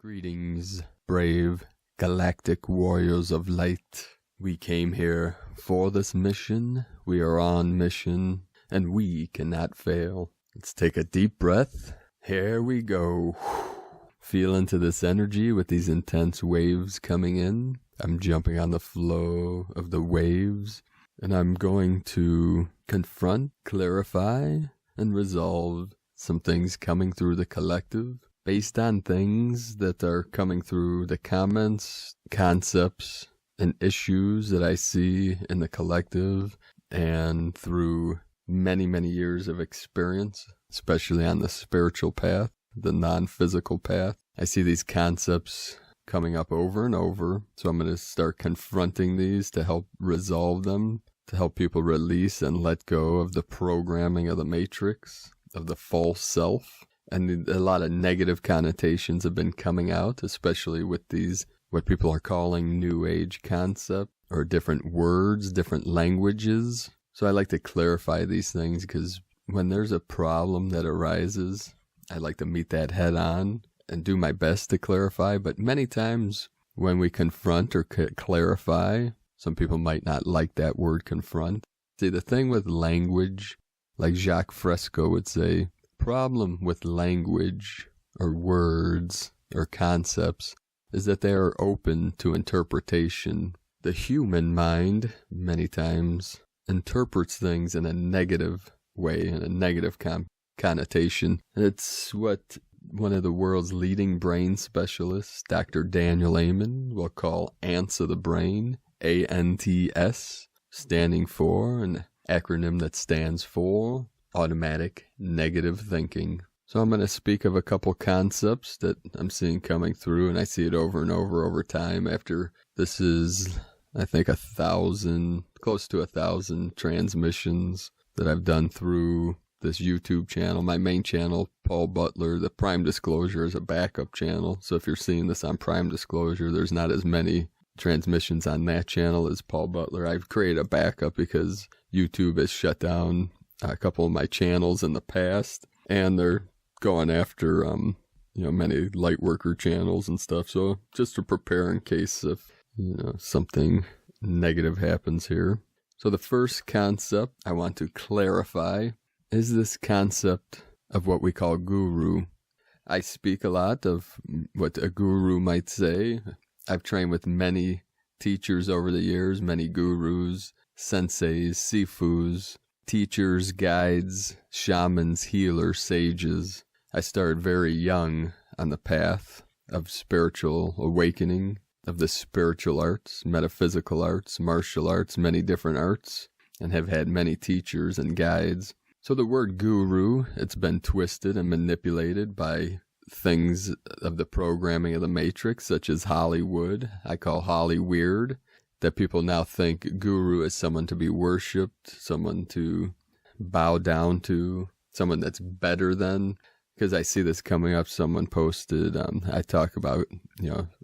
Greetings, brave galactic warriors of light. We came here for this mission. We are on mission, and we cannot fail. Let's take a deep breath. Here we go. Feel into this energy with these intense waves coming in. I'm jumping on the flow of the waves, and I'm going to confront, clarify, and resolve some things coming through the collective based on things that are coming through the comments, concepts, and issues that I see in the collective and through many, many years of experience, especially on the spiritual path, the non-physical path. I see these concepts coming up over and over, so I'm going to start confronting these to help resolve them, to help people release and let go of the programming of the matrix, of the false self. And a lot of negative connotations have been coming out, especially with these, what people are calling New Age concept, or different words, different languages. So I like to clarify these things because when there's a problem that arises, I like to meet that head on and do my best to clarify. But many times when we confront or clarify, some people might not like that word confront. See, the thing with language, like Jacques Fresco would say, problem with language or words or concepts is that they are open to interpretation. The human mind, many times, interprets things in a negative way, in a negative connotation. It's what one of the world's leading brain specialists, Dr. Daniel Amen, will call ants of the brain, ANTS, standing for an acronym that stands for automatic negative thinking. So I'm going to speak of a couple concepts that I'm seeing coming through, and I see it over and over time after this is, I think, 1,000, close to 1,000 transmissions that I've done through this YouTube channel. My main channel, Paul Butler, the Prime Disclosure, is a backup channel. So if you're seeing this on Prime Disclosure, there's not as many transmissions on that channel as Paul Butler. I've created a backup because YouTube has shut down a couple of my channels in the past, and they're going after many Lightworker channels and stuff. So just to prepare in case if something negative happens here. So the first concept I want to clarify is this concept of what we call guru. I speak a lot of what a guru might say. I've trained with many teachers over the years, many gurus, senseis, sifus, teachers, guides, shamans, healers, sages. I started very young on the path of spiritual awakening, of the spiritual arts, metaphysical arts, martial arts, many different arts, and have had many teachers and guides. So the word guru, it's been twisted and manipulated by things of the programming of the matrix, such as Hollywood. I call Holly weird. That people now think guru is someone to be worshipped, someone to bow down to, someone that's better than. Because I see this coming up, someone posted, I talk about,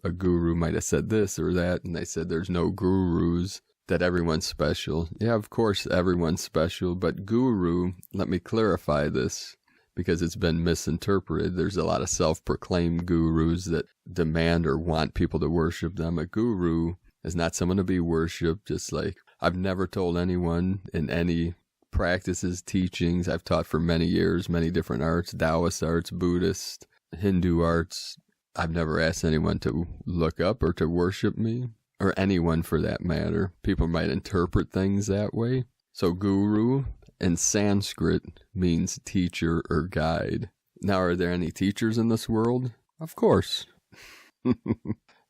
a guru might have said this or that, and they said there's no gurus, that everyone's special. Yeah, of course everyone's special, but guru, let me clarify this, because it's been misinterpreted. There's a lot of self-proclaimed gurus that demand or want people to worship them. A guru is not someone to be worshipped, just like I've never told anyone in any practices, teachings. I've taught for many years, many different arts, Taoist arts, Buddhist, Hindu arts. I've never asked anyone to look up or to worship me, or anyone for that matter. People might interpret things that way. So guru in Sanskrit means teacher or guide. Now, are there any teachers in this world? Of course.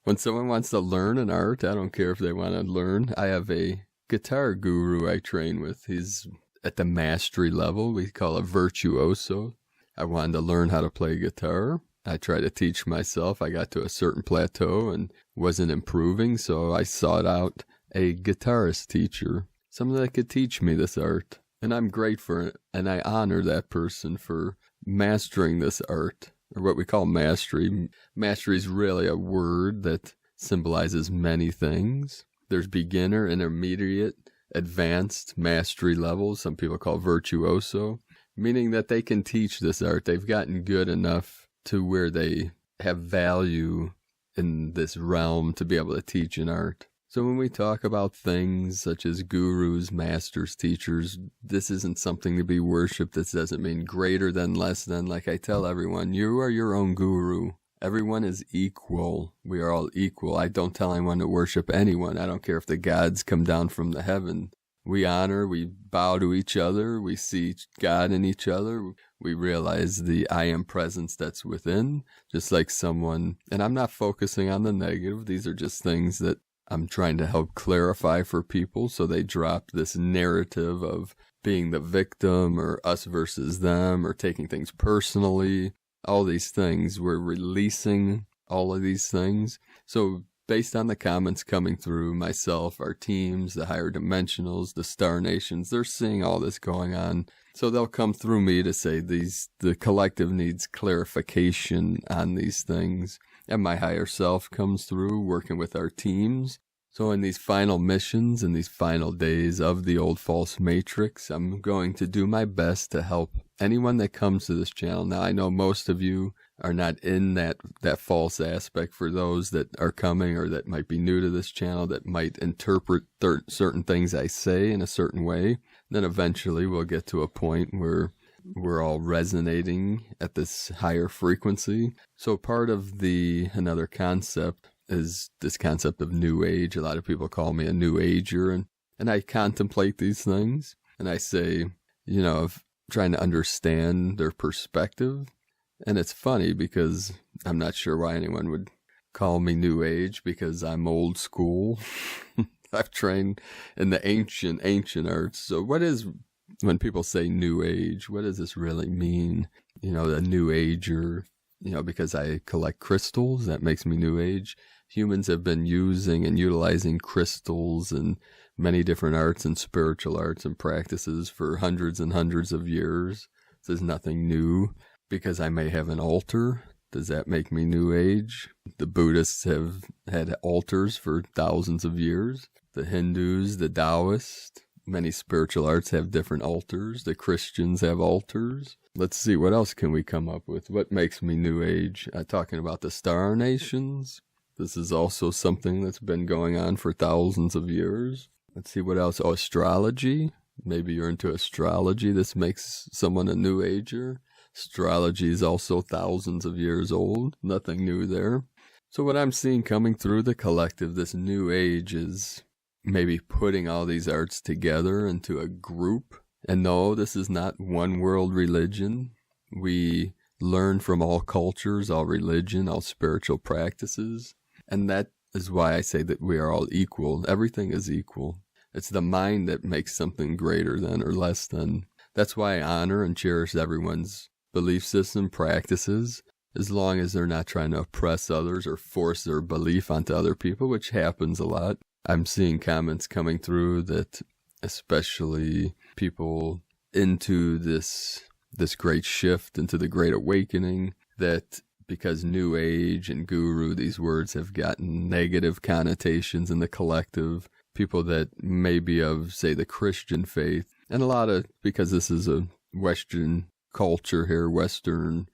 When someone wants to learn an art, I don't care if they want to learn. I have a guitar guru I train with. He's at the mastery level. We call it virtuoso. I wanted to learn how to play guitar. I tried to teach myself. I got to a certain plateau and wasn't improving, so I sought out a guitarist teacher, someone that could teach me this art. And I'm grateful for it, and I honor that person for mastering this art, or what we call mastery. Mastery is really a word that symbolizes many things. There's beginner, intermediate, advanced mastery levels. Some people call virtuoso, meaning that they can teach this art. They've gotten good enough to where they have value in this realm to be able to teach an art. So when we talk about things such as gurus, masters, teachers, this isn't something to be worshipped. This doesn't mean greater than, less than. Like I tell everyone, you are your own guru. Everyone is equal. We are all equal. I don't tell anyone to worship anyone. I don't care if the gods come down from the heaven. We honor, we bow to each other, we see God in each other, we realize the I am presence that's within, just like someone, and I'm not focusing on the negative, these are just things that I'm trying to help clarify for people so they drop this narrative of being the victim or us versus them or taking things personally, all these things. We're releasing all of these things. So based on the comments coming through, myself, our teams, the higher dimensionals, the star nations, they're seeing all this going on. So they'll come through me to say the collective needs clarification on these things. And my higher self comes through working with our teams. So in these final missions, in these final days of the old false matrix, I'm going to do my best to help anyone that comes to this channel. Now, I know most of you are not in that false aspect. For those that are coming or that might be new to this channel, that might interpret certain things I say in a certain way, then eventually we'll get to a point where we're all resonating at this higher frequency. So part of another concept is this concept of New Age. A lot of people call me a New Ager, and I contemplate these things, and I say, of trying to understand their perspective. And it's funny because I'm not sure why anyone would call me New Age, because I'm old school. I've trained in the ancient arts. So when people say New Age, what does this really mean? The New Ager, because I collect crystals, that makes me New Age. Humans have been using and utilizing crystals and many different arts and spiritual arts and practices for hundreds and hundreds of years. This is nothing new. Because I may have an altar, does that make me New Age? The Buddhists have had altars for thousands of years. The Hindus, the Taoists, many spiritual arts have different altars. The Christians have altars. Let's see, what else can we come up with? What makes me New Age? Talking about the star nations. This is also something that's been going on for thousands of years. Let's see, what else? Oh, astrology. Maybe you're into astrology. This makes someone a New Ager. Astrology is also thousands of years old. Nothing new there. So what I'm seeing coming through the collective, this New Age, is maybe putting all these arts together into a group. And no, this is not one world religion. We learn from all cultures, all religion, all spiritual practices. And that is why I say that we are all equal. Everything is equal. It's the mind that makes something greater than or less than. That's why I honor and cherish everyone's belief system, practices, as long as they're not trying to oppress others or force their belief onto other people, which happens a lot. I'm seeing comments coming through that, especially people into this great shift, into the great awakening, that because New Age and Guru, these words have gotten negative connotations in the collective, people that may be of, say, the Christian faith, and a lot of, because this is a Western culture here, Western,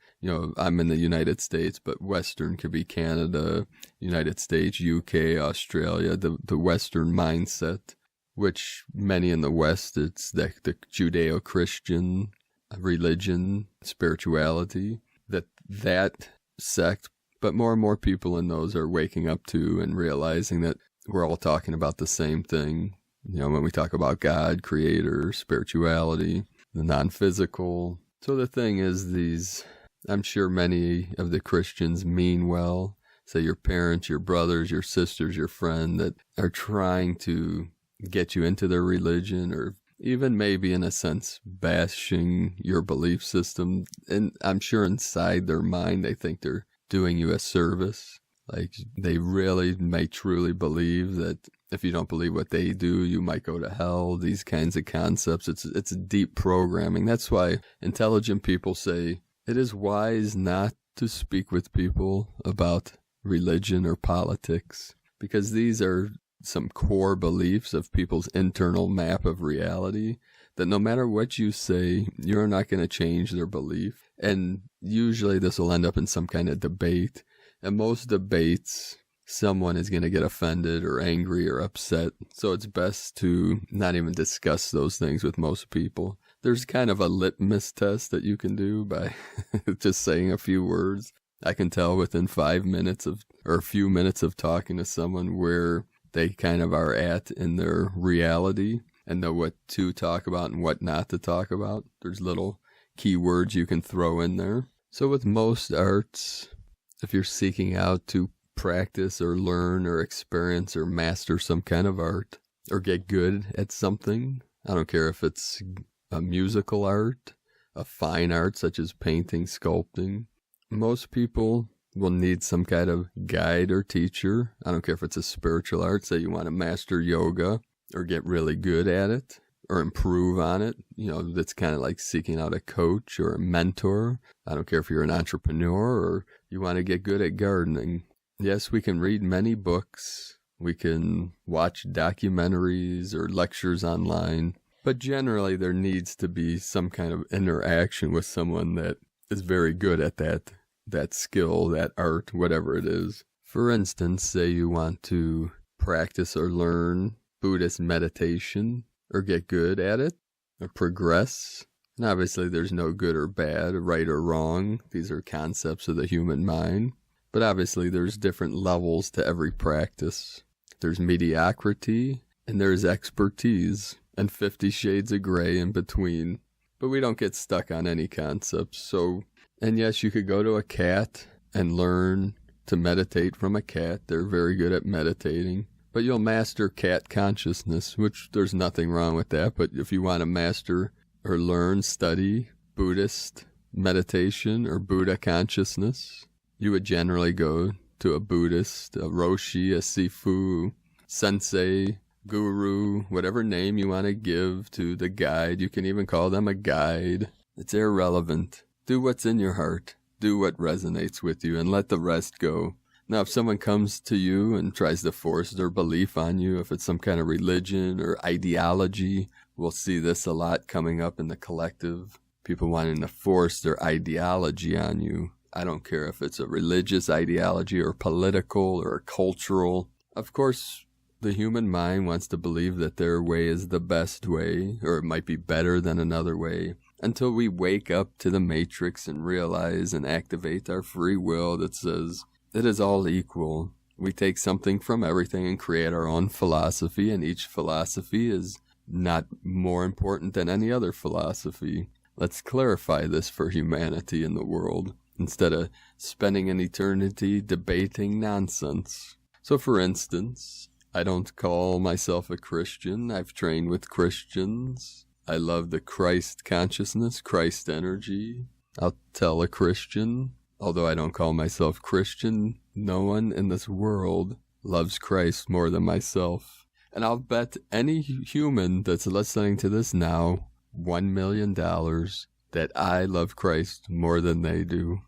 I'm in the United States, but Western could be Canada, United States, UK, Australia, the Western mindset, which many in the West, it's the Judeo-Christian religion, spirituality, that sect, but more and more people in those are waking up to and realizing that we're all talking about the same thing. When we talk about God, creator, spirituality, the non-physical. So the thing is, I'm sure many of the Christians mean well, say your parents, your brothers, your sisters, your friend, that are trying to get you into their religion, or even maybe in a sense bashing your belief system. And I'm sure inside their mind they think they're doing you a service. Like they really may truly believe that if you don't believe what they do, you might go to hell. These kinds of concepts. It's deep programming. That's why intelligent people say it is wise not to speak with people about religion or politics, because these are some core beliefs of people's internal map of reality that no matter what you say, you're not going to change their belief. And usually this will end up in some kind of debate. In most debates, someone is going to get offended or angry or upset. So it's best to not even discuss those things with most people. There's kind of a litmus test that you can do by just saying a few words. I can tell within 5 minutes or a few minutes of talking to someone where they kind of are at in their reality and know what to talk about and what not to talk about. There's little keywords you can throw in there. So with most arts, if you're seeking out to practice or learn or experience or master some kind of art or get good at something, I don't care if it's a musical art, a fine art such as painting, sculpting, most people will need some kind of guide or teacher. I don't care if it's a spiritual art, say you want to master yoga or get really good at it or improve on it. That's kind of like seeking out a coach or a mentor. I don't care if you're an entrepreneur or you want to get good at gardening. Yes, we can read many books. We can watch documentaries or lectures online. But generally, there needs to be some kind of interaction with someone that is very good at that skill, that art, whatever it is. For instance, say you want to practice or learn Buddhist meditation or get good at it or progress. And obviously, there's no good or bad, right or wrong. These are concepts of the human mind. But obviously, there's different levels to every practice. There's mediocrity and there's expertise and 50 shades of gray in between. But we don't get stuck on any concepts. And yes, you could go to a cat and learn to meditate from a cat. They're very good at meditating. But you'll master cat consciousness, which there's nothing wrong with that. But if you want to master or learn, study Buddhist meditation or Buddha consciousness, you would generally go to a Buddhist, a Roshi, a Sifu, Sensei, Guru, whatever name you want to give to the guide. You can even call them a guide. It's irrelevant. Do what's in your heart. Do what resonates with you and let the rest go. Now, if someone comes to you and tries to force their belief on you, if it's some kind of religion or ideology, we'll see this a lot coming up in the collective. People wanting to force their ideology on you. I don't care if it's a religious ideology or political or cultural. Of course, the human mind wants to believe that their way is the best way, or it might be better than another way, until we wake up to the matrix and realize and activate our free will that says it is all equal. We take something from everything and create our own philosophy, and each philosophy is not more important than any other philosophy. Let's clarify this for humanity in the world, instead of spending an eternity debating nonsense. So for instance, I don't call myself a Christian. I've trained with Christians. I love the Christ consciousness, Christ energy. I'll tell a Christian, although I don't call myself Christian, no one in this world loves Christ more than myself. And I'll bet any human that's listening to this now, $1 million, that I love Christ more than they do.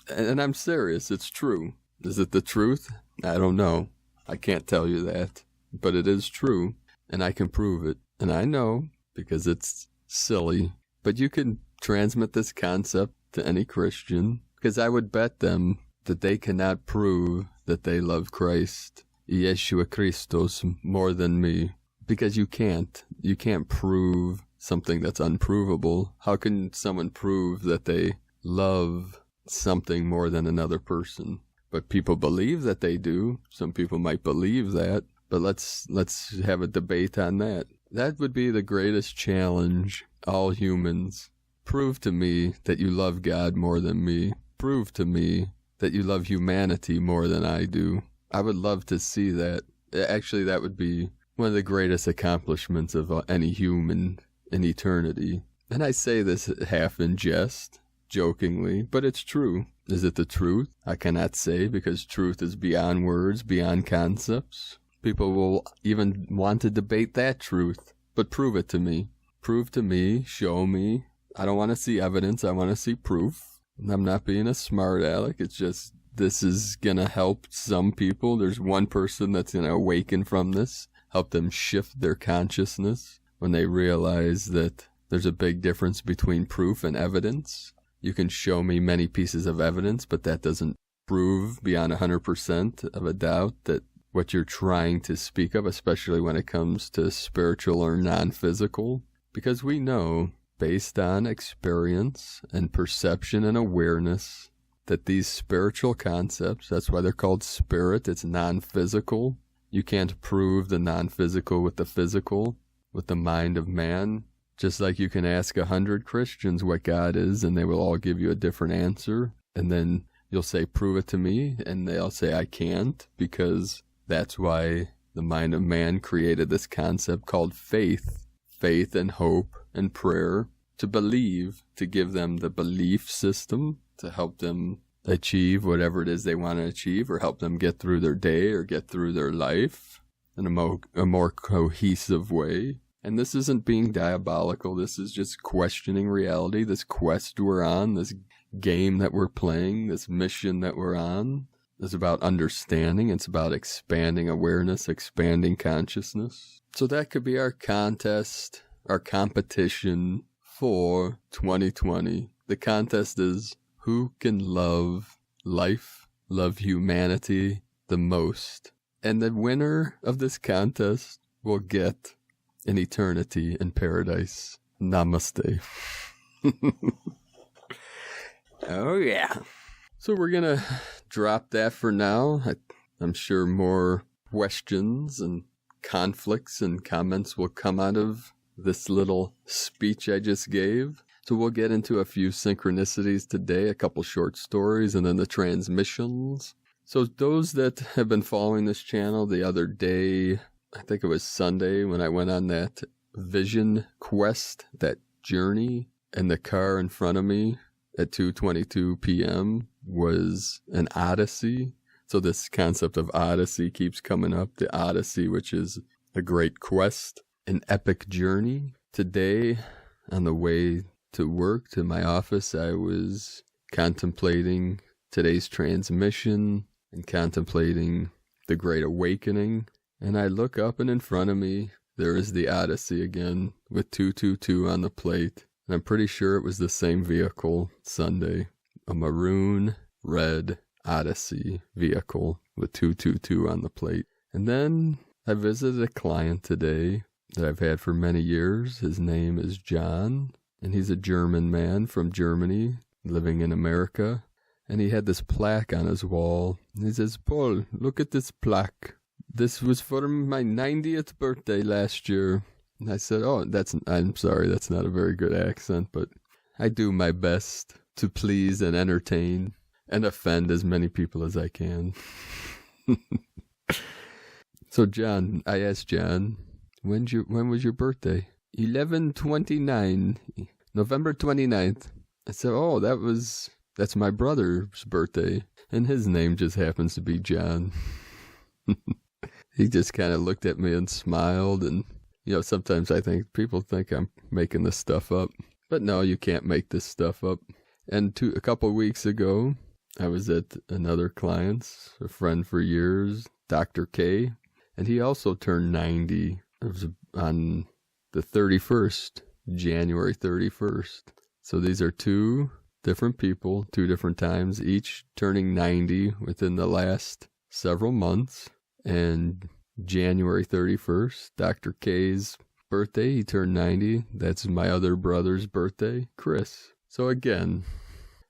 And I'm serious, it's true. Is it the truth? I don't know. I can't tell you that. But it is true, and I can prove it. And I know, because it's silly. But you can transmit this concept to any Christian, because I would bet them that they cannot prove that they love Christ, Yeshua Christos, more than me. Because you can't. You can't prove something that's unprovable. How can someone prove that they love something more than another person? But people believe that they do. Some people might believe that. But let's have a debate on that. That would be the greatest challenge, all humans. Prove to me that you love God more than me. Prove to me that you love humanity more than I do. I would love to see that. Actually, that would be one of the greatest accomplishments of any human in eternity. And I say this half in jest, jokingly, but it's true. Is it the truth? I cannot say, because truth is beyond words, beyond concepts. People will even want to debate that truth, but prove it to me. Prove to me, show me. I don't want to see evidence, I want to see proof. And I'm not being a smart aleck, it's just this is going to help some people. There's one person that's going to awaken from this, help them shift their consciousness when they realize that there's a big difference between proof and evidence. You can show me many pieces of evidence, but that doesn't prove beyond 100% of a doubt that what you're trying to speak of, especially when it comes to spiritual or non-physical, because we know, based on experience and perception and awareness, that these spiritual concepts, that's why they're called spirit, it's non-physical. You can't prove the non-physical with the physical, with the mind of man. Just like you can ask 100 Christians what God is, and they will all give you a different answer. And then you'll say, prove it to me. And they'll say, I can't, because that's why the mind of man created this concept called faith. Faith and hope and prayer, to believe, to give them the belief system, to help them achieve whatever it is they want to achieve, or help them get through their day or get through their life in a more cohesive way. And this isn't being diabolical. This is just questioning reality, this quest we're on, this game that we're playing, this mission that we're on. It's about understanding. It's about expanding awareness, expanding consciousness. So that could be our contest, our competition for 2020. The contest is who can love life, love humanity the most. And the winner of this contest will get an eternity in paradise. Namaste. Oh, yeah. So we're going to drop that for now. I'm sure more questions and conflicts and comments will come out of this little speech I just gave. So we'll get into a few synchronicities today, a couple short stories, and then the transmissions. So those that have been following this channel the other day, I think it was Sunday, when I went on that vision quest, that journey, and the car in front of me at 2:22 p.m. was an Odyssey. So this concept of Odyssey keeps coming up, the Odyssey, which is a great quest, an epic journey. Today, on the way to work, to my office, I was contemplating today's transmission and contemplating the Great Awakening. And I look up, and in front of me, there is the Odyssey again with 222 on the plate. And I'm pretty sure it was the same vehicle Sunday, a maroon red Odyssey vehicle with 222 on the plate. And then I visited a client today that I've had for many years. His name is John, and he's a German man from Germany living in America. And he had this plaque on his wall. And he says, Paul, look at this plaque. This was for my 90th birthday last year. And I said, I'm sorry, that's not a very good accent, but I do my best to please and entertain and offend as many people as I can. So John, I asked John, when was your birthday? 11/29, November 29th. I said, that's my brother's birthday, and his name just happens to be John. He just kind of looked at me and smiled, and sometimes I think people think I'm making this stuff up, but no, you can't make this stuff up. And a couple of weeks ago, I was at another client's, a friend for years, Dr. K, and he also turned 90. It was on the 31st, January 31st. So these are two different people, two different times, each turning 90 within the last several months. And January 31st, Dr. K's birthday, he turned 90. That's my other brother's birthday, Chris. So again,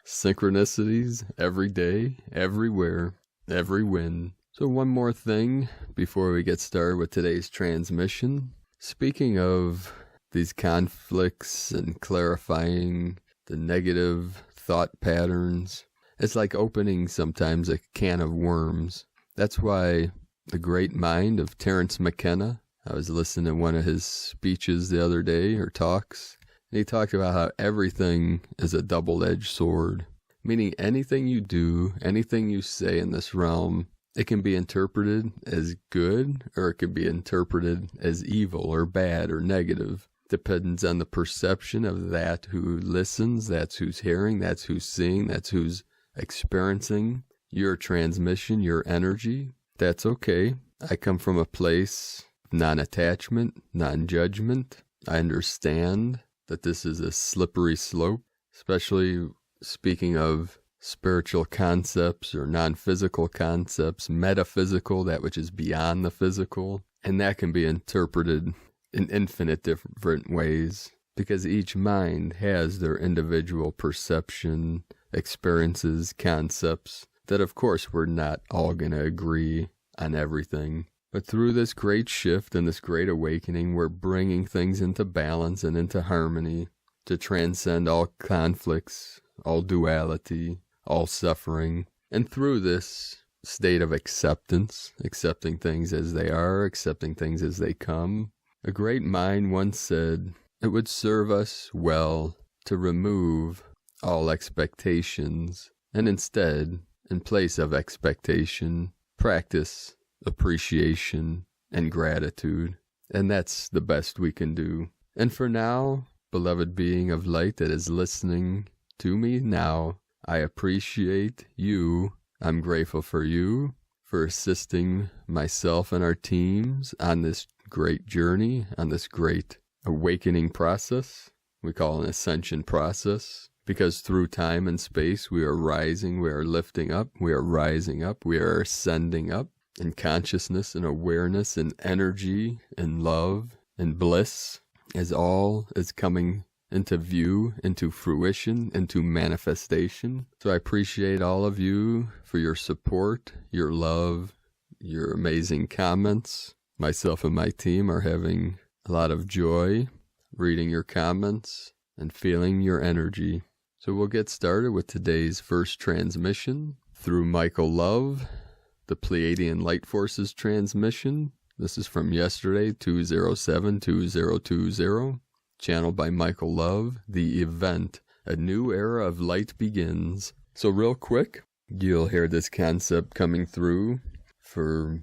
synchronicities every day, everywhere, every win. So one more thing before we get started with today's transmission. Speaking of these conflicts and clarifying the negative thought patterns, it's like opening sometimes a can of worms. That's why the great mind of Terence McKenna, I was listening to one of his speeches the other day, or talks, and he talked about how everything is a double-edged sword, meaning anything you do, anything you say in this realm, it can be interpreted as good, or it can be interpreted as evil or bad or negative. Depends on the perception of that who listens, that's who's hearing, that's who's seeing, that's who's experiencing your transmission, your energy. That's okay. I come from a place of non-attachment, non-judgment. I understand that this is a slippery slope, especially speaking of spiritual concepts or non-physical concepts, metaphysical, that which is beyond the physical, and that can be interpreted in infinite different ways, because each mind has their individual perception, experiences, concepts, that of course we're not all going to agree on everything. But through this great shift and this great awakening, we're bringing things into balance and into harmony to transcend all conflicts, all duality, all suffering. And through this state of acceptance, accepting things as they are, accepting things as they come, a great mind once said, it would serve us well to remove all expectations and instead, in place of expectation, practice appreciation and gratitude. And that's the best we can do. And for now, beloved being of light that is listening to me now, I appreciate you. I'm grateful for you for assisting myself and our teams on this great journey, on this great awakening process. We call it an ascension process, because through time and space we are rising, we are lifting up, we are rising up, we are ascending up in consciousness and awareness and energy and love and bliss, as all is coming into view, into fruition, into manifestation. So I appreciate all of you for your support, your love, your amazing comments. Myself and my team are having a lot of joy reading your comments and feeling your energy. So we'll get started with today's first transmission through Michael Love, the Pleiadian Light Forces transmission. This is from yesterday, 207-2020, channeled by Michael Love. The event, a new era of light begins. So real quick, you'll hear this concept coming through for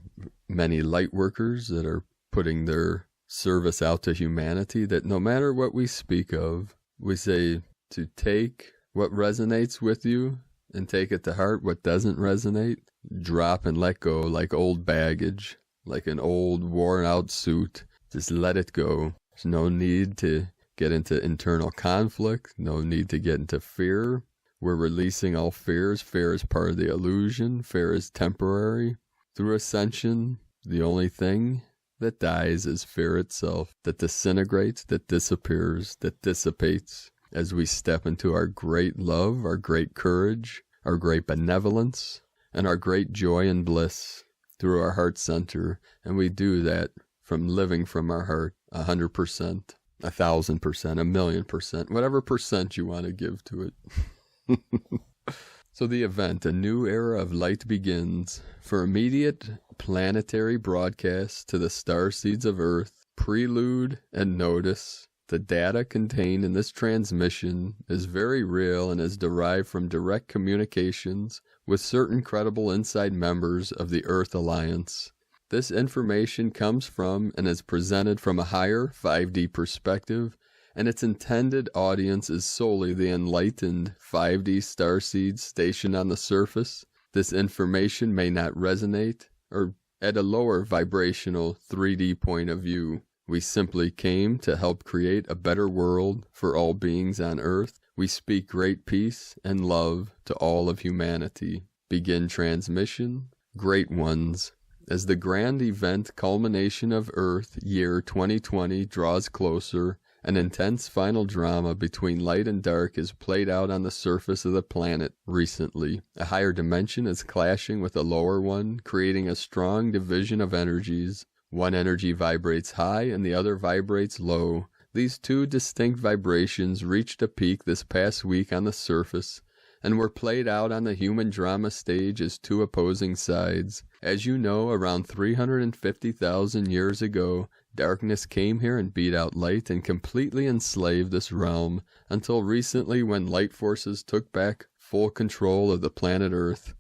many light workers that are putting their service out to humanity, that no matter what we speak of, we say to take what resonates with you and take it to heart. What doesn't resonate, drop and let go, like old baggage, like an old worn out suit. Just let it go. There's no need to get into internal conflict, no need to get into fear. We're releasing all fears. Fear is part of the illusion. Fear is temporary. Through ascension, the only thing that dies is fear itself, that disintegrates, that disappears, that dissipates as we step into our great love, our great courage, our great benevolence, and our great joy and bliss through our heart center. And we do that from living from our heart, 100%, 1,000%, 1,000,000%, whatever percent you want to give to it. So the event, a new era of light begins. For immediate planetary broadcast to the starseeds of Earth, prelude and notice. The data contained in this transmission is very real and is derived from direct communications with certain credible inside members of the Earth Alliance. This information comes from and is presented from a higher 5D perspective, and its intended audience is solely the enlightened 5D starseeds stationed on the surface. This information may not resonate or at a lower vibrational 3D point of view. We simply came to help create a better world for all beings on Earth. We speak great peace and love to all of humanity. Begin transmission, great ones. As the grand event culmination of Earth year 2020 draws closer, an intense final drama between light and dark is played out on the surface of the planet recently. A higher dimension is clashing with a lower one, creating a strong division of energies. One energy vibrates high and the other vibrates low. These two distinct vibrations reached a peak this past week on the surface and were played out on the human drama stage as two opposing sides. As you know, around 350,000 years ago, darkness came here and beat out light and completely enslaved this realm until recently, when light forces took back full control of the planet Earth.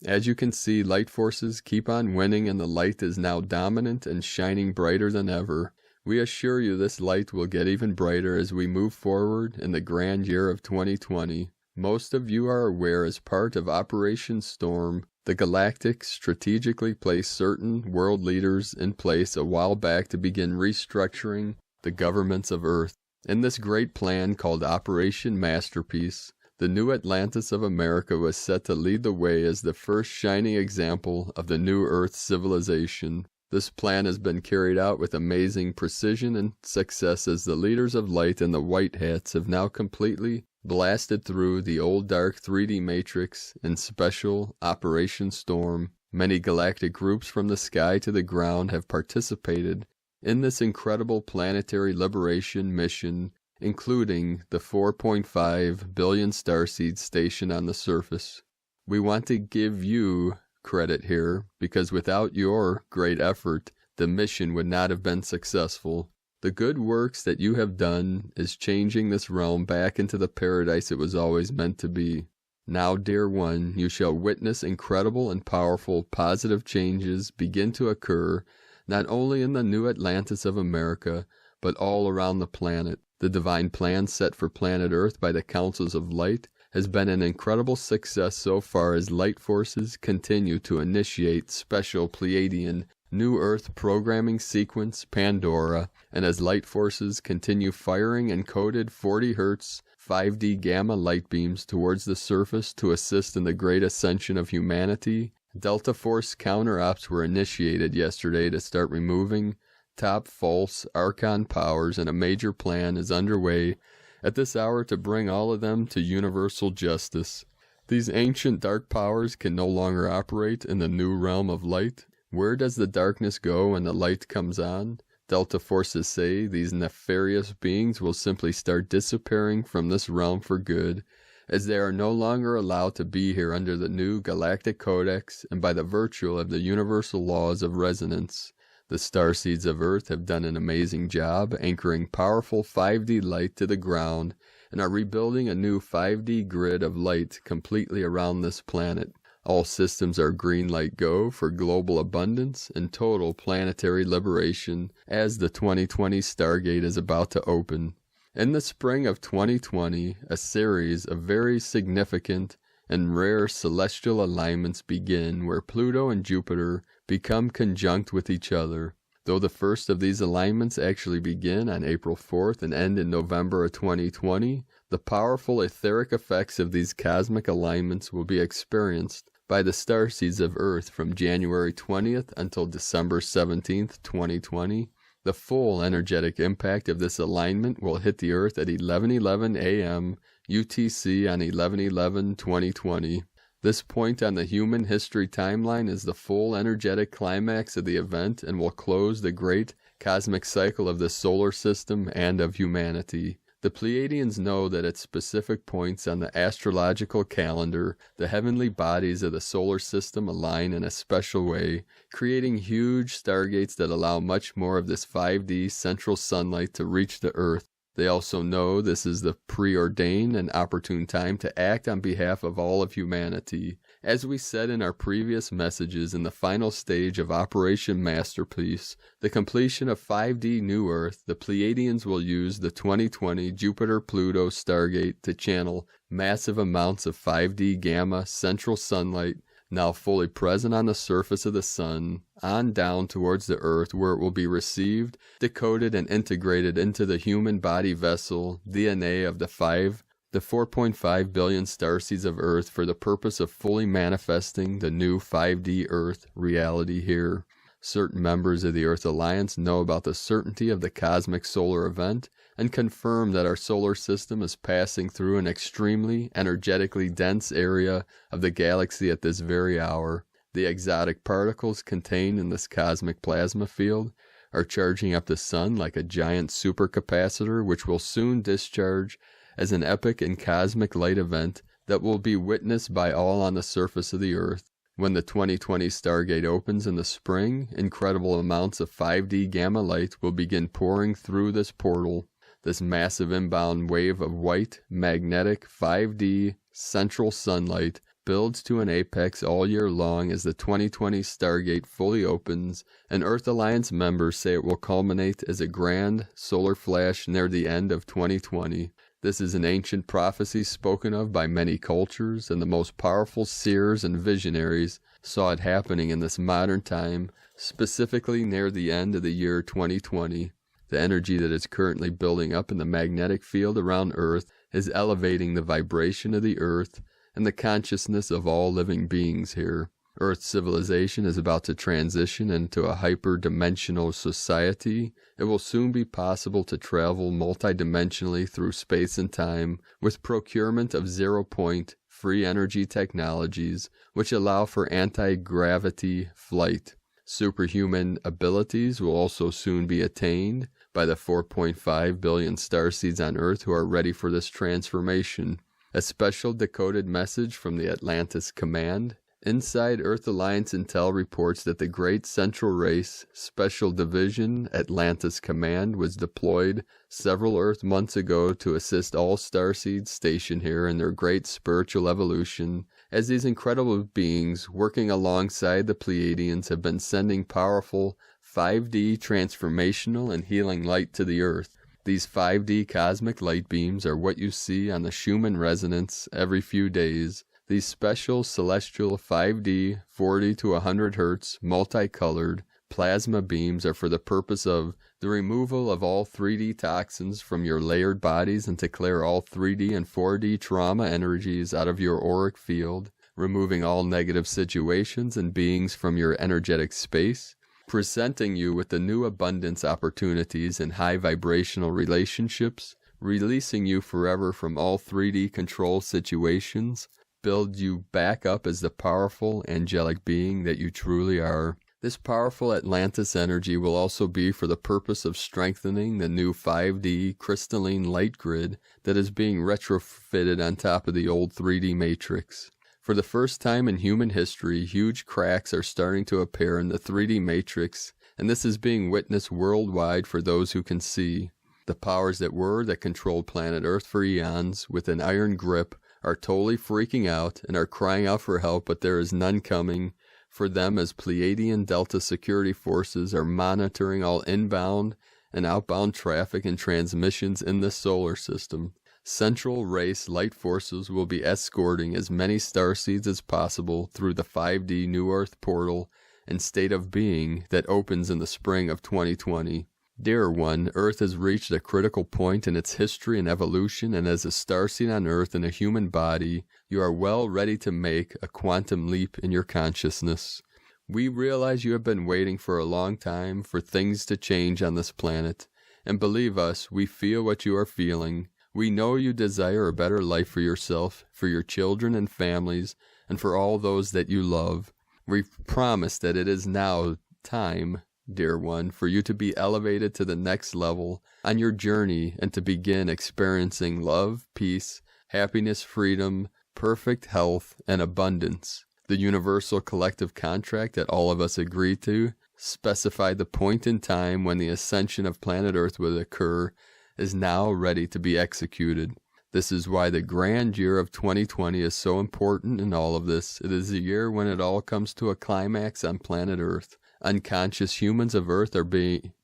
As you can see, light forces keep on winning and the light is now dominant and shining brighter than ever. We assure you this light will get even brighter as we move forward in the grand year of 2020. Most of you are aware, as part of Operation Storm, the Galactics strategically placed certain world leaders in place a while back to begin restructuring the governments of Earth. In this great plan called Operation Masterpiece, The new Atlantis of America was set to lead the way as the first shining example of the new Earth civilization. This plan has been carried out with amazing precision and success as the leaders of light and the white hats have now completely blasted through the old dark 3D matrix in Special Operation Storm. Many galactic groups from the sky to the ground have participated in this incredible planetary liberation mission, including the 4.5 billion starseeds stationed on the surface. We want to give you credit here, because without your great effort, the mission would not have been successful. The good works that you have done is changing this realm back into the paradise it was always meant to be. Now, dear one, you shall witness incredible and powerful positive changes begin to occur, not only in the new Atlantis of America, but all around the planet. The divine plan set for planet Earth by the Councils of Light has been an incredible success so far as light forces continue to initiate special Pleiadian New Earth programming sequence Pandora, and as light forces continue firing encoded 40 Hz 5D gamma light beams towards the surface to assist in the great ascension of humanity. Delta Force counter-ops were initiated yesterday to start removing top false Archon powers, and a major plan is underway at this hour to bring all of them to universal justice. These ancient dark powers can no longer operate in the new realm of light. Where does the darkness go when the light comes on? Delta forces say these nefarious beings will simply start disappearing from this realm for good, as they are no longer allowed to be here under the new Galactic Codex and by the virtue of the universal laws of resonance. The Starseeds of Earth have done an amazing job anchoring powerful 5D light to the ground and are rebuilding a new 5D grid of light completely around this planet. All systems are green light go for global abundance and total planetary liberation as the 2020 Stargate is about to open. In the spring of 2020, a series of very significant and rare celestial alignments begin where Pluto and Jupiter become conjunct with each other. Though the first of these alignments actually begin on April 4th and end in November of 2020, the powerful etheric effects of these cosmic alignments will be experienced by the Starseeds of Earth from January 20th until December 17th, 2020. The full energetic impact of this alignment will hit the Earth at 11:11 a.m. UTC on 11/11/2020. This point on the human history timeline is the full energetic climax of the event and will close the great cosmic cycle of the solar system and of humanity. The Pleiadians know that at specific points on the astrological calendar, the heavenly bodies of the solar system align in a special way, creating huge stargates that allow much more of this 5D central sunlight to reach the Earth. They also know this is the preordained and opportune time to act on behalf of all of humanity. As we said in our previous messages, in the final stage of Operation Masterpiece, the completion of 5D New Earth, the Pleiadians will use the 2020 Jupiter-Pluto Stargate to channel massive amounts of 5D gamma central sunlight, now fully present on the surface of the sun, on down towards the Earth, where it will be received, decoded, and integrated into the human body vessel DNA of the 4.5 billion starseeds of Earth for the purpose of fully manifesting the new 5D Earth reality here. Certain members of the Earth Alliance know about the certainty of the cosmic solar event and confirm that our solar system is passing through an extremely energetically dense area of the galaxy at this very hour. The exotic particles contained in this cosmic plasma field are charging up the sun like a giant supercapacitor, which will soon discharge as an epic and cosmic light event that will be witnessed by all on the surface of the Earth. When the 2020 Stargate opens in the spring, incredible amounts of 5D gamma light will begin pouring through this portal. This massive inbound wave of white, magnetic, 5D, central sunlight builds to an apex all year long as the 2020 Stargate fully opens, and Earth Alliance members say it will culminate as a grand solar flash near the end of 2020. This is an ancient prophecy spoken of by many cultures, and the most powerful seers and visionaries saw it happening in this modern time, specifically near the end of the year 2020. The energy that is currently building up in the magnetic field around Earth is elevating the vibration of the Earth and the consciousness of all living beings here. Earth's civilization is about to transition into a hyper-dimensional society. It will soon be possible to travel multidimensionally through space and time with procurement of zero-point free energy technologies which allow for anti-gravity flight. Superhuman abilities will also soon be attained by the 4.5 billion starseeds on Earth who are ready for this transformation. A special decoded message from the Atlantis Command. Inside Earth Alliance Intel reports that the Great Central Race Special Division Atlantis Command was deployed several Earth months ago to assist all starseeds stationed here in their great spiritual evolution, as these incredible beings working alongside the Pleiadians have been sending powerful 5D transformational and healing light to the Earth. These 5D cosmic light beams are what you see on the Schumann resonance every few days. These special celestial 5D 40 to 100 Hz multicolored plasma beams are for the purpose of the removal of all 3D toxins from your layered bodies and to clear all 3D and 4D trauma energies out of your auric field, removing all negative situations and beings from your energetic space, presenting you with the new abundance opportunities in high vibrational relationships, releasing you forever from all 3D control situations, build you back up as the powerful angelic being that you truly are. This powerful Atlantis energy will also be for the purpose of strengthening the new 5D crystalline light grid that is being retrofitted on top of the old 3D matrix. For the first time in human history, huge cracks are starting to appear in the 3D matrix, and this is being witnessed worldwide for those who can see. The powers that controlled planet Earth for eons with an iron grip are totally freaking out and are crying out for help, but there is none coming for them as Pleiadian Delta security forces are monitoring all inbound and outbound traffic and transmissions in the solar system. Central Race Light Forces will be escorting as many starseeds as possible through the 5D New Earth portal and state of being that opens in the spring of 2020. Dear one, Earth has reached a critical point in its history and evolution, and as a starseed on Earth in a human body, you are well ready to make a quantum leap in your consciousness. We realize you have been waiting for a long time for things to change on this planet, and believe us, we feel what you are feeling. We know you desire a better life for yourself, for your children and families, and for all those that you love. We promise that it is now time, dear one, for you to be elevated to the next level on your journey and to begin experiencing love, peace, happiness, freedom, perfect health, and abundance. The universal collective contract that all of us agree to specified the point in time when the ascension of planet Earth would occur is now ready to be executed. This is why the grand year of 2020 is so important in all of this. It is the year when it all comes to a climax on planet Earth. Unconscious humans of Earth are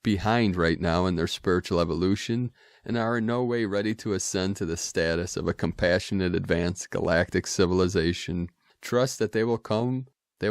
behind right now in their spiritual evolution and are in no way ready to ascend to the status of a compassionate advanced galactic civilization. Trust that they will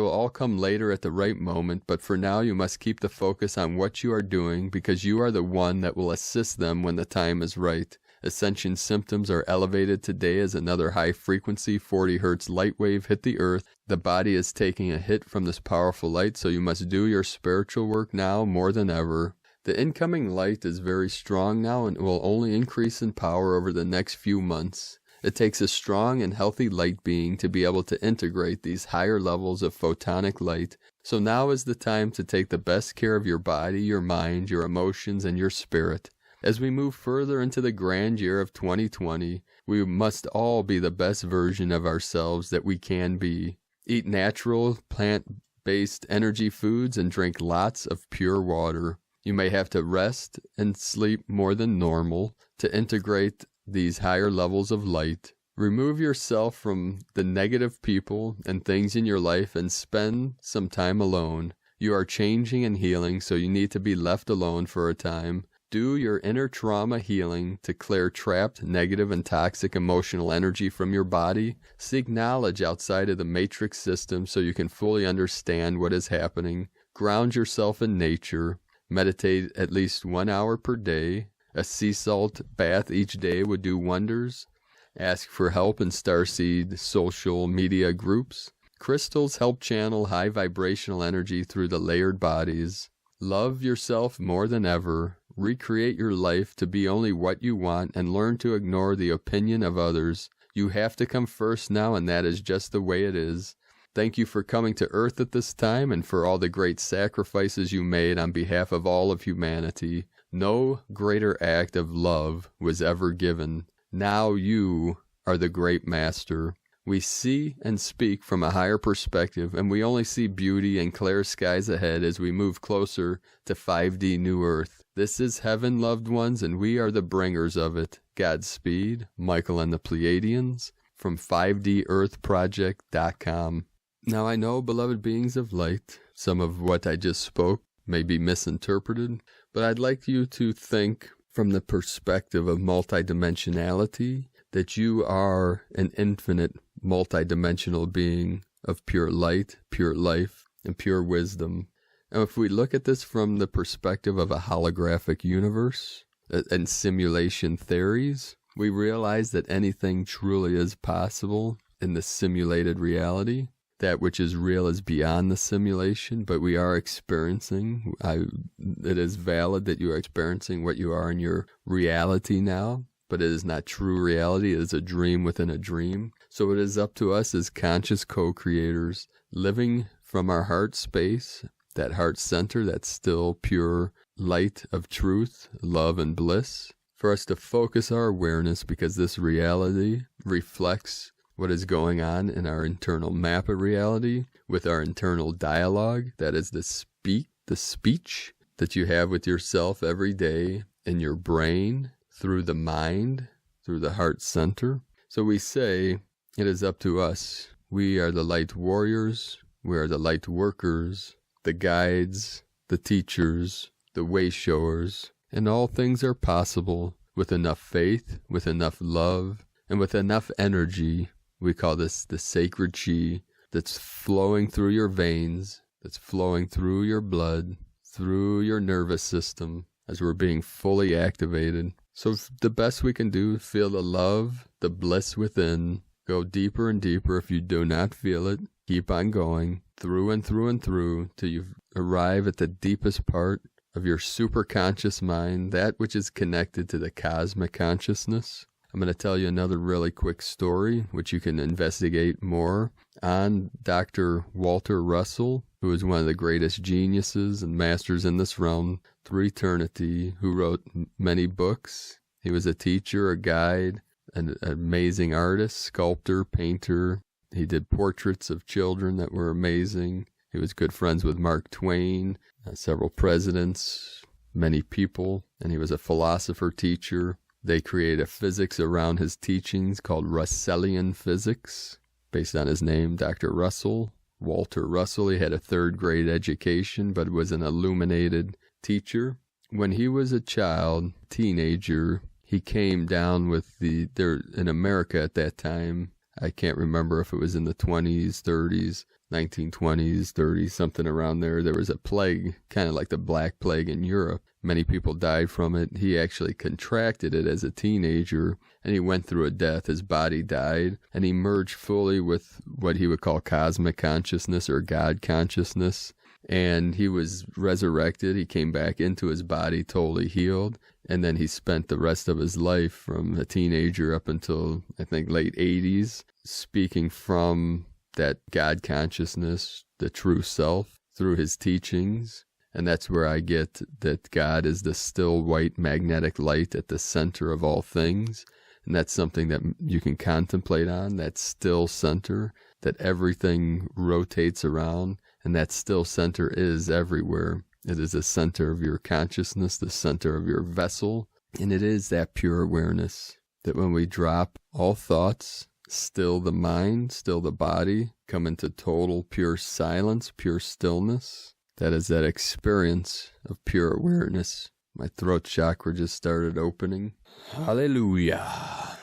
all come later at the right moment, but for now you must keep the focus on what you are doing because you are the one that will assist them when the time is right. Ascension symptoms are elevated today as another high-frequency 40 Hz light wave hit the Earth. The body is taking a hit from this powerful light, so you must do your spiritual work now more than ever. The incoming light is very strong now and will only increase in power over the next few months. It takes a strong and healthy light being to be able to integrate these higher levels of photonic light, so now is the time to take the best care of your body, your mind, your emotions, and your spirit. As we move further into the grand year of 2020, we must all be the best version of ourselves that we can be. Eat natural, plant-based energy foods and drink lots of pure water. You may have to rest and sleep more than normal to integrate these higher levels of light. Remove yourself from the negative people and things in your life and spend some time alone. You are changing and healing, so you need to be left alone for a time. Do your inner trauma healing to clear trapped, negative, and toxic emotional energy from your body. Seek knowledge outside of the matrix system so you can fully understand what is happening. Ground yourself in nature. Meditate at least 1 hour per day. A sea salt bath each day would do wonders. Ask for help in Starseed social media groups. Crystals help channel high vibrational energy through the layered bodies. Love yourself more than ever. Recreate your life to be only what you want and learn to ignore the opinion of others. You have to come first now, and that is just the way it is. Thank you for coming to Earth at this time and for all the great sacrifices you made on behalf of all of humanity. No greater act of love was ever given. Now you are the great master. We see and speak from a higher perspective, and we only see beauty and clear skies ahead as we move closer to 5D New Earth. This is heaven, loved ones, and we are the bringers of it. Godspeed, Michael and the Pleiadians, from 5DEarthProject.com. Now I know, beloved beings of light, some of what I just spoke may be misinterpreted, but I'd like you to think from the perspective of multidimensionality, that you are an infinite multidimensional being of pure light, pure life, and pure wisdom. And if we look at this from the perspective of a holographic universe and simulation theories, we realize that anything truly is possible in the simulated reality. That which is real is beyond the simulation, but we are experiencing. It is valid that you are experiencing what you are in your reality now, but it is not true reality. It is a dream within a dream. So it is up to us as conscious co-creators, living from our heart space, that heart center, that still pure light of truth, love, and bliss, for us to focus our awareness, because this reality reflects what is going on in our internal map of reality, with our internal dialogue, that is the speech that you have with yourself every day in your brain, through the mind, through the heart center. So we say, it is up to us. We are the light warriors, we are the light workers, the guides, the teachers, the way showers, and all things are possible with enough faith, with enough love, and with enough energy. We call this the sacred chi that's flowing through your veins, that's flowing through your blood, through your nervous system, as we're being fully activated. So the best we can do, feel the love, the bliss within. Go deeper and deeper. If you do not feel it, keep on going through and through and through till you arrive at the deepest part of your superconscious mind, that which is connected to the cosmic consciousness. I'm going to tell you another really quick story, which you can investigate more on Dr. Walter Russell, who is one of the greatest geniuses and masters in this realm through eternity, who wrote many books. He was a teacher, a guide, an amazing artist, sculptor, painter. He did portraits of children that were amazing. He was good friends with Mark Twain, several presidents, many people, and he was a philosopher teacher. They created a physics around his teachings called Russellian physics, based on his name, Dr. Russell, Walter Russell. He had a third-grade education, but was an illuminated teacher. When he was a child, teenager, he came down with in America at that time, I can't remember if it was in the 20s, 30s, 1920s, 30s, something around there. There was a plague, kind of like the Black Plague in Europe. Many people died from it. He actually contracted it as a teenager, and he went through a death. His body died, and he merged fully with what he would call cosmic consciousness or God consciousness. And he was resurrected. He came back into his body totally healed. And then he spent the rest of his life, from a teenager up until, I think, late 80s, speaking from that God consciousness, the true self, through his teachings. And that's where I get that God is the still white magnetic light at the center of all things. And that's something that you can contemplate on, that still center, that everything rotates around. And that still center is everywhere. It is the center of your consciousness, the center of your vessel. And it is that pure awareness that when we drop all thoughts, still the mind, still the body, come into total pure silence, pure stillness. That is that experience of pure awareness. My throat chakra just started opening. Hallelujah.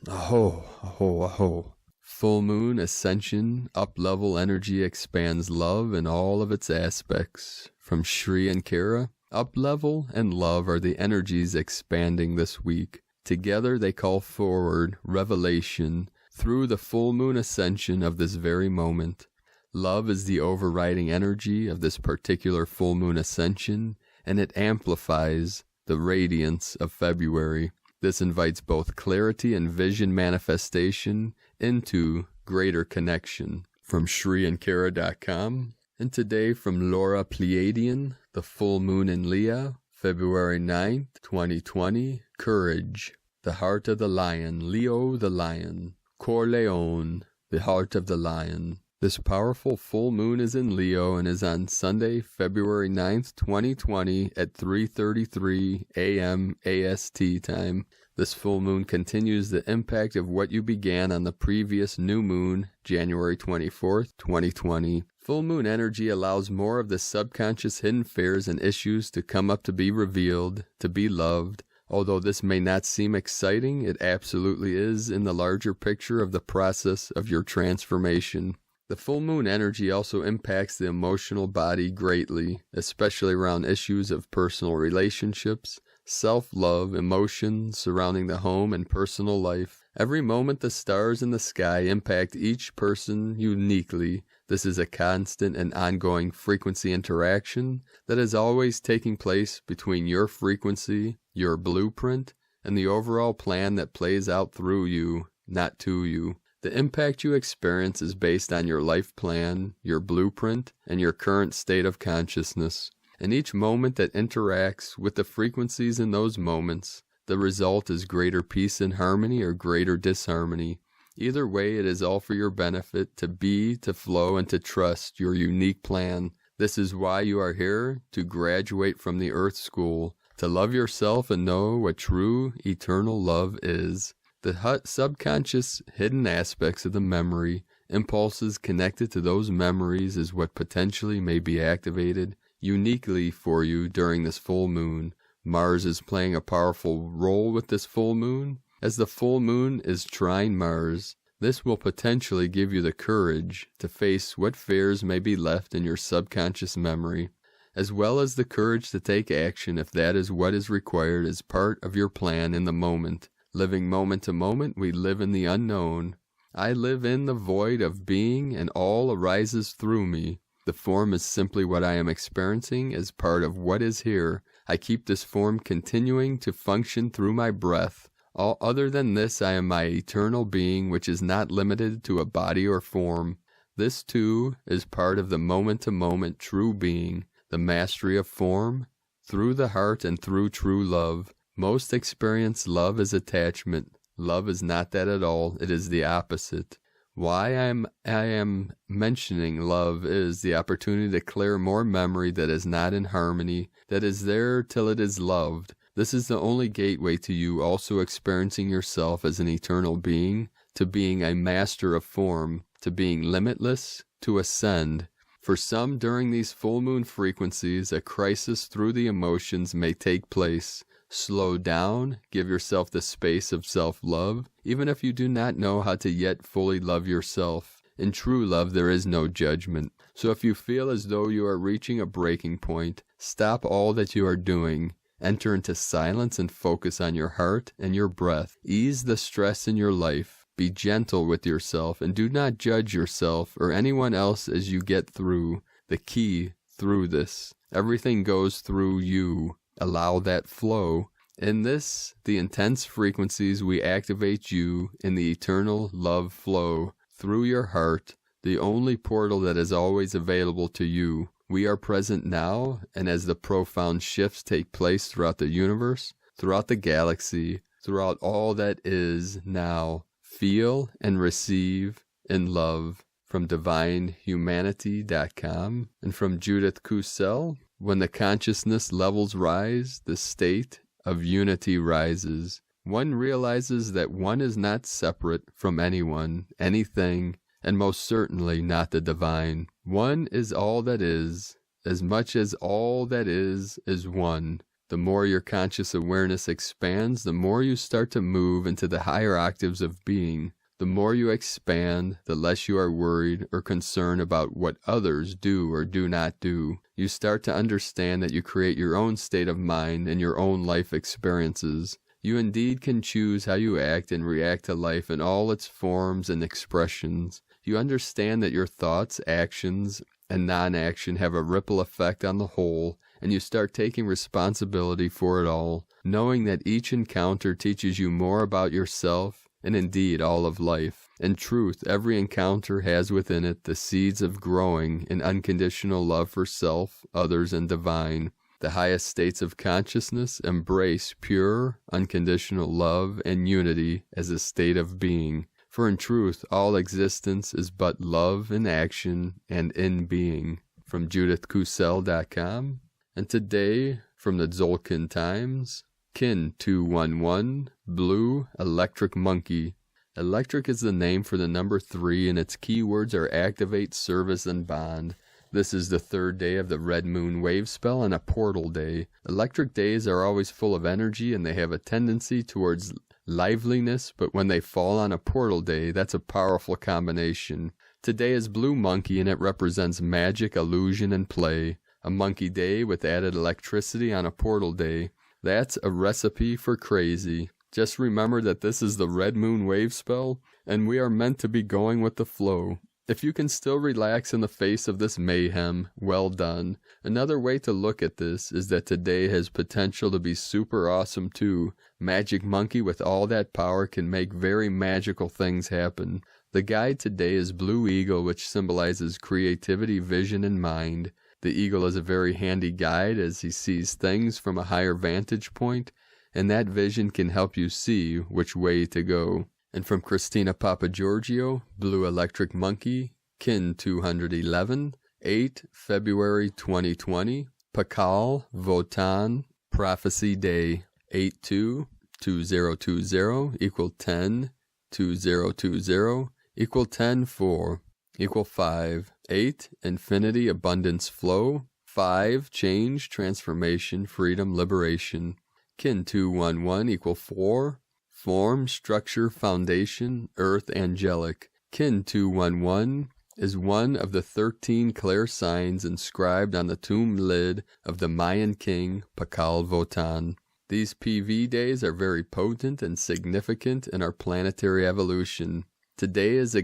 Aho, aho, aho. Full moon, ascension, up-level energy expands love in all of its aspects. From Shri and Kara, up-level and love are the energies expanding this week. Together they call forward revelation through the full moon ascension of this very moment. Love is the overriding energy of this particular full moon ascension, and it amplifies the radiance of February. This invites both clarity and vision manifestation into greater connection. From ShriAnkara.com, and today from Laura Pleiadian, the full moon in Leo, February 9th, 2020, Courage, the heart of the lion, Leo the lion, Cor Leon, the heart of the lion. This powerful full moon is in Leo and is on Sunday, February 9th, 2020 at 3:33 a.m. AST time. This full moon continues the impact of what you began on the previous new moon, January 24th, 2020. Full moon energy allows more of the subconscious hidden fears and issues to come up to be revealed, to be loved. Although this may not seem exciting, it absolutely is in the larger picture of the process of your transformation. The full moon energy also impacts the emotional body greatly, especially around issues of personal relationships, self-love, emotions surrounding the home and personal life. Every moment the stars in the sky impact each person uniquely. This is a constant and ongoing frequency interaction that is always taking place between your frequency, your blueprint, and the overall plan that plays out through you, not to you. The impact you experience is based on your life plan, your blueprint, and your current state of consciousness. In each moment that interacts with the frequencies in those moments, the result is greater peace and harmony or greater disharmony. Either way, it is all for your benefit to be, to flow, and to trust your unique plan. This is why you are here, to graduate from the Earth School, to love yourself and know what true, eternal love is. The subconscious hidden aspects of the memory, impulses connected to those memories is what potentially may be activated uniquely for you during this full moon. Mars is playing a powerful role with this full moon. As the full moon is trine Mars, this will potentially give you the courage to face what fears may be left in your subconscious memory, as well as the courage to take action if that is what is required as part of your plan in the moment. Living moment to moment, we live in the unknown. I live in the void of being, and all arises through me. The form is simply what I am experiencing as part of what is here. I keep this form continuing to function through my breath. All other than this, I am my eternal being, which is not limited to a body or form. This, too, is part of the moment-to-moment true being, the mastery of form, through the heart and through true love. Most experience love as attachment. Love is not that at all. It is the opposite. Why I am mentioning love is the opportunity to clear more memory that is not in harmony, that is there till it is loved. This is the only gateway to you also experiencing yourself as an eternal being, to being a master of form, to being limitless, to ascend. For some, during these full moon frequencies, a crisis through the emotions may take place. Slow down, give yourself the space of self-love, even if you do not know how to yet fully love yourself. In true love, there is no judgment. So if you feel as though you are reaching a breaking point, stop all that you are doing. Enter into silence and focus on your heart and your breath. Ease the stress in your life. Be gentle with yourself and do not judge yourself or anyone else as you get through. The key through this. Everything goes through you. Allow that flow. In this, the intense frequencies, we activate you in the eternal love flow through your heart, the only portal that is always available to you. We are present now, and as the profound shifts take place throughout the universe, throughout the galaxy, throughout all that is now, feel and receive in love. From DivineHumanity.com and from Judith Kusel. When the consciousness levels rise, the state of unity rises. One realizes that one is not separate from anyone, anything, and most certainly not the divine. One is all that is, as much as all that is one. The more your conscious awareness expands, the more you start to move into the higher octaves of being. The more you expand, the less you are worried or concerned about what others do or do not do. You start to understand that you create your own state of mind and your own life experiences. You indeed can choose how you act and react to life in all its forms and expressions. You understand that your thoughts, actions, and non-action have a ripple effect on the whole, and you start taking responsibility for it all, knowing that each encounter teaches you more about yourself and indeed all of life. In truth, every encounter has within it the seeds of growing in unconditional love for self, others, and divine. The highest states of consciousness embrace pure, unconditional love and unity as a state of being. For in truth, all existence is but love in action and in being. From JudithKusel.com. And today, from the Tzolk'in Times, Kin 211, Blue Electric Monkey. Electric is the name for the number 3, and its keywords are activate, service, and bond. This is the 3rd day of the Red Moon Wave Spell and a portal day. Electric days are always full of energy, and they have a tendency towards liveliness, but when they fall on a portal day, that's a powerful combination. Today is Blue Monkey, and it represents magic, illusion, and play. A monkey day with added electricity on a portal day. That's a recipe for crazy. Just remember that this is the Red Moon Wave Spell, and we are meant to be going with the flow. If you can still relax in the face of this mayhem, well done. Another way to look at this is that today has potential to be super awesome too. Magic Monkey with all that power can make very magical things happen. The guide today is Blue Eagle, which symbolizes creativity, vision, and mind. The eagle is a very handy guide as he sees things from a higher vantage point, and that vision can help you see which way to go. And from Christina Papagiorgio, Blue Electric Monkey, Kin 211, 8 February 2020, Pakal Votan, Prophecy Day, 822020 equal 10, 2020 equal 10-4, equal 5, 8 Infinity, Abundance, Flow, 5 Change, Transformation, Freedom, Liberation, Kin 211 equal 4, Form, Structure, Foundation, Earth, Angelic. Kin 211 is one of the 13 clear signs inscribed on the tomb lid of the Mayan king Pakal Votan. These PV days are very potent and significant in our planetary evolution. Today is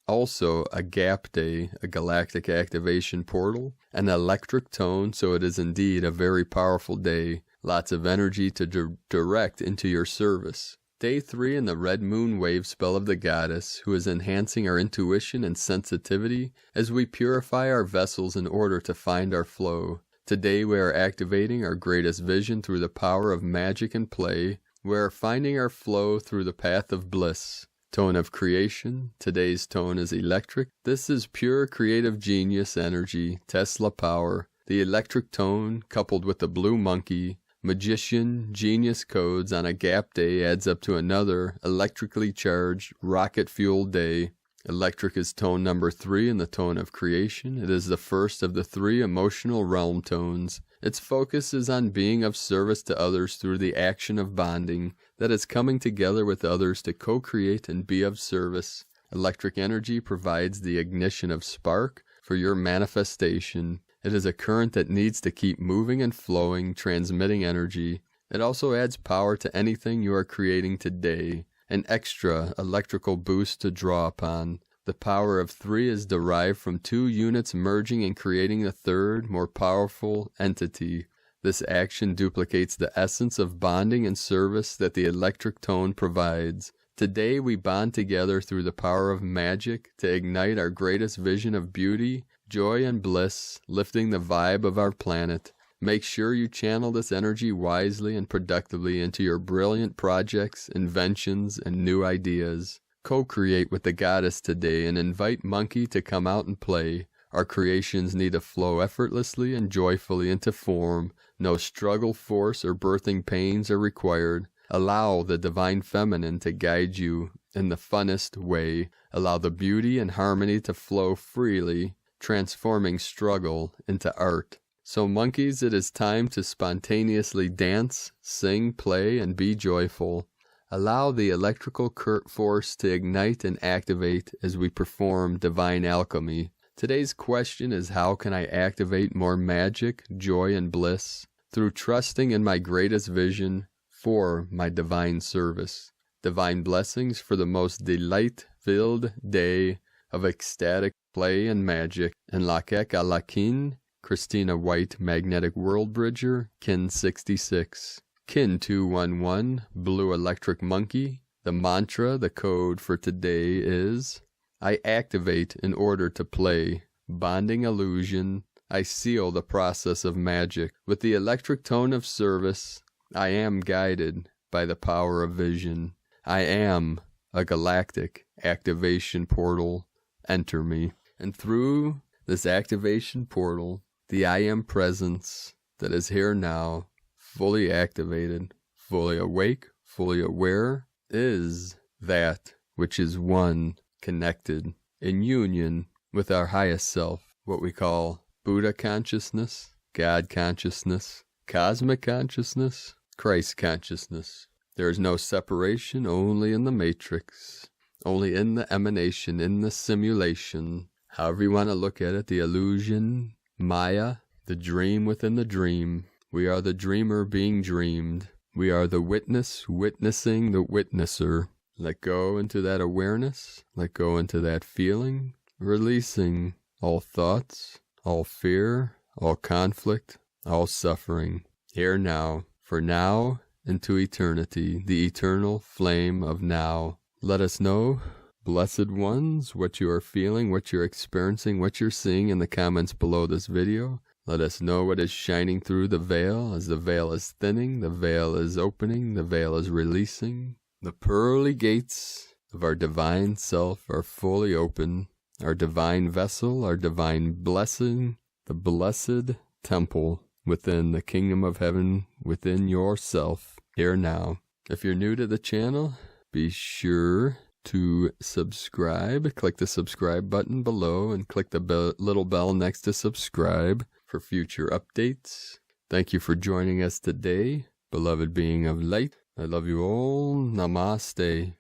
also a gap day, a galactic activation portal, an electric tone, so it is indeed a very powerful day. Lots of energy to direct into your service. Day 3 in the Red Moon Wave Spell of the Goddess, who is enhancing our intuition and sensitivity as we purify our vessels in order to find our flow. Today we are activating our greatest vision through the power of magic and play. We are finding our flow through the path of bliss. Tone of creation. Today's tone is electric. This is pure creative genius energy, Tesla power. The electric tone, coupled with the blue monkey, magician, genius codes on a gap day adds up to another electrically charged, rocket-fueled day. Electric is tone number 3 in the tone of creation. It is the first of the 3 emotional realm tones. Its focus is on being of service to others through the action of bonding, that is coming together with others to co-create and be of service. Electric energy provides the ignition of spark for your manifestation. It is a current that needs to keep moving and flowing, transmitting energy. It also adds power to anything you are creating today, an extra electrical boost to draw upon. The power of 3 is derived from 2 units merging and creating a third, more powerful entity. This action duplicates the essence of bonding and service that the electric tone provides. Today we bond together through the power of magic to ignite our greatest vision of beauty, joy, and bliss, lifting the vibe of our planet. Make sure you channel this energy wisely and productively into your brilliant projects, inventions, and new ideas. Co-create with the goddess today and invite Monkey to come out and play. Our creations need to flow effortlessly and joyfully into form. No struggle, force, or birthing pains are required. Allow the divine feminine to guide you in the funnest way. Allow the beauty and harmony to flow freely, transforming struggle into art. So monkeys, it is time to spontaneously dance, sing, play, and be joyful. Allow the electrical force to ignite and activate as we perform divine alchemy. Today's question is, how can I activate more magic, joy, and bliss? Through trusting in my greatest vision, for my divine service. Divine blessings for the most delight-filled day of ecstatic play and magic. And Lakek Alakin, Christina White, Magnetic World Bridger, Kin 66. Kin 211, Blue Electric Monkey. The mantra, the code for today is, I activate in order to play. Bonding illusion. I seal the process of magic. With the electric tone of service, I am guided by the power of vision. I am a galactic activation portal. Enter me. And through this activation portal, the I am presence that is here now, fully activated, fully awake, fully aware, is that which is one, connected, in union with our highest self, what we call Buddha consciousness, God consciousness, cosmic consciousness, Christ consciousness. There is no separation, only in the matrix, only in the emanation, in the simulation, however you want to look at it, the illusion, Maya, the dream within the dream. We are the dreamer being dreamed. We are the witness witnessing the witnesser. Let go into that awareness. Let go into that feeling. Releasing all thoughts, all fear, all conflict, all suffering. Here now, for now into eternity, the eternal flame of now. Let us know, blessed ones, what you are feeling, what you're experiencing, what you're seeing in the comments below this video. Let us know what is shining through the veil, as the veil is thinning, the veil is opening, the veil is releasing. The pearly gates of our divine self are fully open. Our divine vessel, our divine blessing, the blessed temple within the kingdom of heaven, within yourself, here now. If you're new to the channel, be sure to subscribe. Click the subscribe button below and click the little bell next to subscribe for future updates. Thank you for joining us today, beloved being of light. I love you all. Namaste.